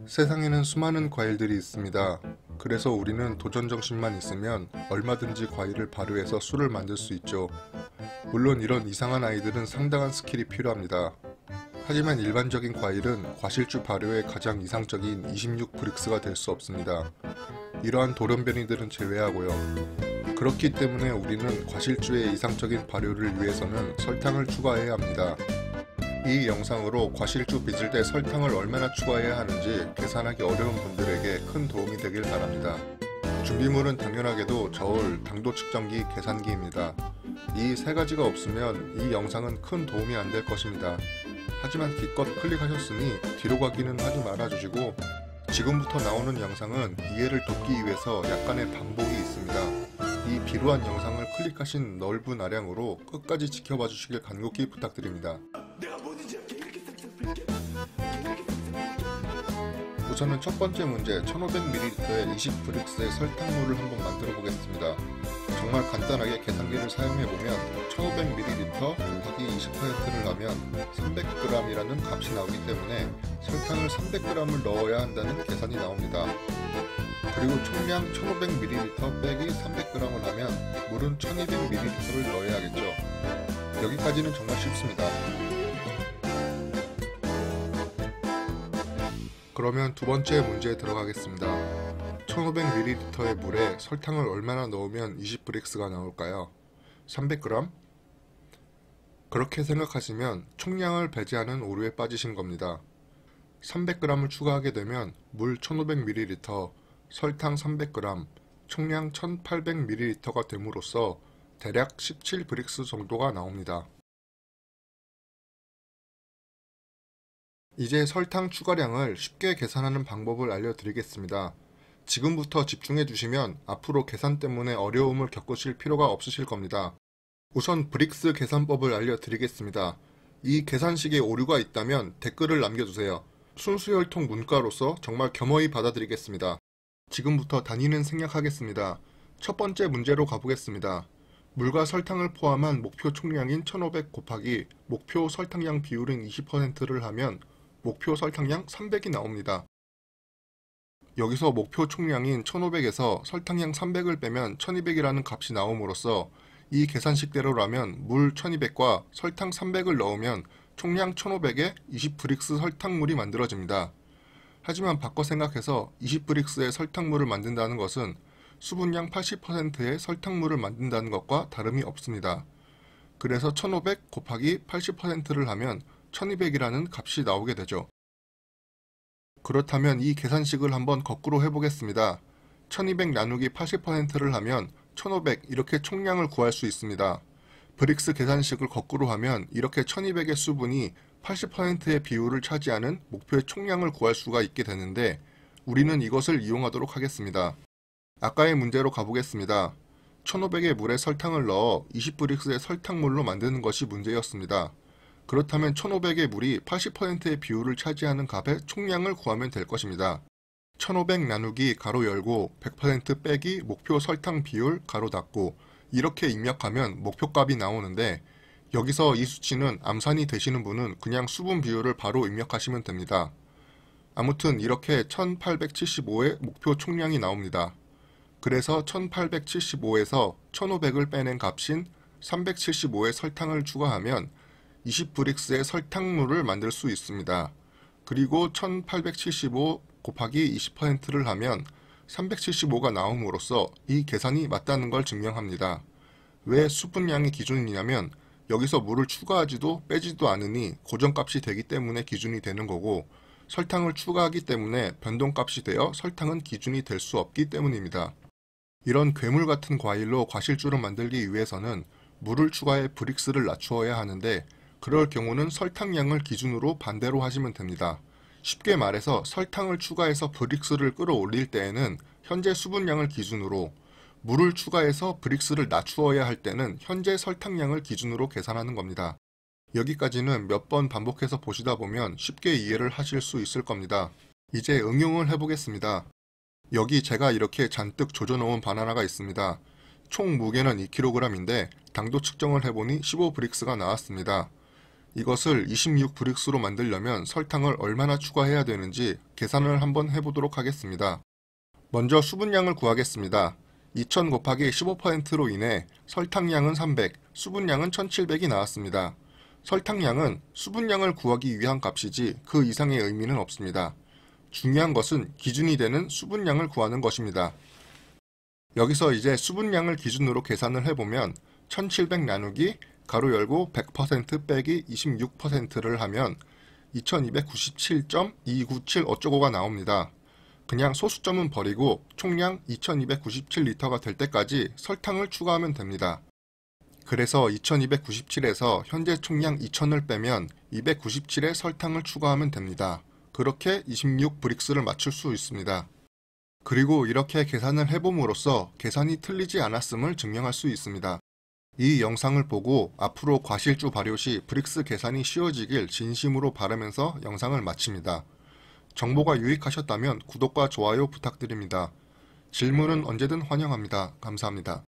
세상에는 수많은 과일들이 있습니다. 그래서 우리는 도전정신만 있으면 얼마든지 과일을 발효해서 술을 만들 수 있죠. 물론 이런 이상한 아이들은 상당한 스킬이 필요합니다. 하지만 일반적인 과일은 과실주 발효의 가장 이상적인 26브릭스가 될 수 없습니다. 이러한 돌연변이들은 제외하고요. 그렇기 때문에 우리는 과실주의 이상적인 발효를 위해서는 설탕을 추가해야 합니다. 이 영상으로 과실주 빚을 때 설탕을 얼마나 추가해야 하는지 계산하기 어려운 분들에게 큰 도움이 되길 바랍니다. 준비물은 당연하게도 저울, 당도 측정기, 계산기입니다. 이 세 가지가 없으면 이 영상은 큰 도움이 안 될 것입니다. 하지만 기껏 클릭하셨으니 뒤로 가기는 하지 말아주시고 지금부터 나오는 영상은 이해를 돕기 위해서 약간의 반복이 있습니다. 이 비루한 영상을 클릭하신 넓은 아량으로 끝까지 지켜봐 주시길 간곡히 부탁드립니다. 우선은 첫 번째 문제 1500ml에 20브릭스의 설탕물을 한번 만들어 보겠습니다. 정말 간단하게 계산기를 사용해보면 1500ml 곱하기 20%를 하면 300g이라는 값이 나오기 때문에 설탕을 300g을 넣어야 한다는 계산이 나옵니다. 그리고 총량 1500ml 빼기 300g을 하면 물은 1200ml를 넣어야겠죠. 여기까지는 정말 쉽습니다. 그러면 두 번째 문제에 들어가겠습니다. 1500ml의 물에 설탕을 얼마나 넣으면 20브릭스가 나올까요? 300g? 그렇게 생각하시면 총량을 배제하는 오류에 빠지신 겁니다. 300g을 추가하게 되면 물 1500ml, 설탕 300g, 총량 1800ml가 됨으로써 대략 17브릭스 정도가 나옵니다. 이제 설탕 추가량을 쉽게 계산하는 방법을 알려드리겠습니다. 지금부터 집중해 주시면 앞으로 계산 때문에 어려움을 겪으실 필요가 없으실 겁니다. 우선 브릭스 계산법을 알려드리겠습니다. 이 계산식에 오류가 있다면 댓글을 남겨주세요. 순수혈통 문과로서 정말 겸허히 받아들이겠습니다. 지금부터 단위는 생략하겠습니다. 첫 번째 문제로 가보겠습니다. 물과 설탕을 포함한 목표 총량인 1500 곱하기 목표 설탕량 비율인 20%를 하면 목표 설탕량 300이 나옵니다. 여기서 목표 총량인 1500에서 설탕량 300을 빼면 1200이라는 값이 나옴으로써 이 계산식대로라면 물 1200과 설탕 300을 넣으면 총량 1500에 20브릭스 설탕물이 만들어집니다. 하지만 바꿔 생각해서 20브릭스의 설탕물을 만든다는 것은 수분량 80%의 설탕물을 만든다는 것과 다름이 없습니다. 그래서 1500 곱하기 80%를 하면 1200이라는 값이 나오게 되죠. 그렇다면 이 계산식을 한번 거꾸로 해보겠습니다. 1200 나누기 80%를 하면 1500 이렇게 총량을 구할 수 있습니다. 브릭스 계산식을 거꾸로 하면 이렇게 1200의 수분이 80%의 비율을 차지하는 목표의 총량을 구할 수가 있게 되는데 우리는 이것을 이용하도록 하겠습니다. 아까의 문제로 가보겠습니다. 1500의 물에 설탕을 넣어 20브릭스의 설탕물로 만드는 것이 문제였습니다. 그렇다면 1500의 물이 80%의 비율을 차지하는 값의 총량을 구하면 될 것입니다. 1500 나누기 가로 열고 100% 빼기 목표 설탕 비율 가로 닫고 이렇게 입력하면 목표값이 나오는데 여기서 이 수치는 암산이 되시는 분은 그냥 수분 비율을 바로 입력하시면 됩니다. 아무튼 이렇게 1875의 목표 총량이 나옵니다. 그래서 1875에서 1500을 빼낸 값인 375의 설탕을 추가하면 20브릭스의 설탕물을 만들 수 있습니다. 그리고 1875 곱하기 20%를 하면 375가 나옴으로써 이 계산이 맞다는 걸 증명합니다. 왜 수분량이 기준이냐면 여기서 물을 추가하지도 빼지도 않으니 고정값이 되기 때문에 기준이 되는 거고 설탕을 추가하기 때문에 변동값이 되어 설탕은 기준이 될 수 없기 때문입니다. 이런 괴물 같은 과일로 과실주를 만들기 위해서는 물을 추가해 브릭스를 낮추어야 하는데 그럴 경우는 설탕량을 기준으로 반대로 하시면 됩니다. 쉽게 말해서 설탕을 추가해서 브릭스를 끌어올릴 때에는 현재 수분량을 기준으로, 물을 추가해서 브릭스를 낮추어야 할 때는 현재 설탕량을 기준으로 계산하는 겁니다. 여기까지는 몇 번 반복해서 보시다 보면 쉽게 이해를 하실 수 있을 겁니다. 이제 응용을 해보겠습니다. 여기 제가 이렇게 잔뜩 조져놓은 바나나가 있습니다. 총 무게는 2kg인데 당도 측정을 해보니 15브릭스가 나왔습니다. 이것을 26브릭스로 만들려면 설탕을 얼마나 추가해야 되는지 계산을 한번 해보도록 하겠습니다. 먼저 수분량을 구하겠습니다. 2000 곱하기 15%로 인해 설탕량은 300, 수분량은 1700이 나왔습니다. 설탕량은 수분량을 구하기 위한 값이지 그 이상의 의미는 없습니다. 중요한 것은 기준이 되는 수분량을 구하는 것입니다. 여기서 이제 수분량을 기준으로 계산을 해보면 1700 나누기 가로 열고 100% 빼기 26%를 하면 2297.297 어쩌고가 나옵니다. 그냥 소수점은 버리고 총량 2297리터가 될 때까지 설탕을 추가하면 됩니다. 그래서 2297에서 현재 총량 2000을 빼면 297의 설탕을 추가하면 됩니다. 그렇게 26브릭스를 맞출 수 있습니다. 그리고 이렇게 계산을 해봄으로써 계산이 틀리지 않았음을 증명할 수 있습니다. 이 영상을 보고 앞으로 과실주 발효 시 브릭스 계산이 쉬워지길 진심으로 바라면서 영상을 마칩니다. 정보가 유익하셨다면 구독과 좋아요 부탁드립니다. 질문은 언제든 환영합니다. 감사합니다.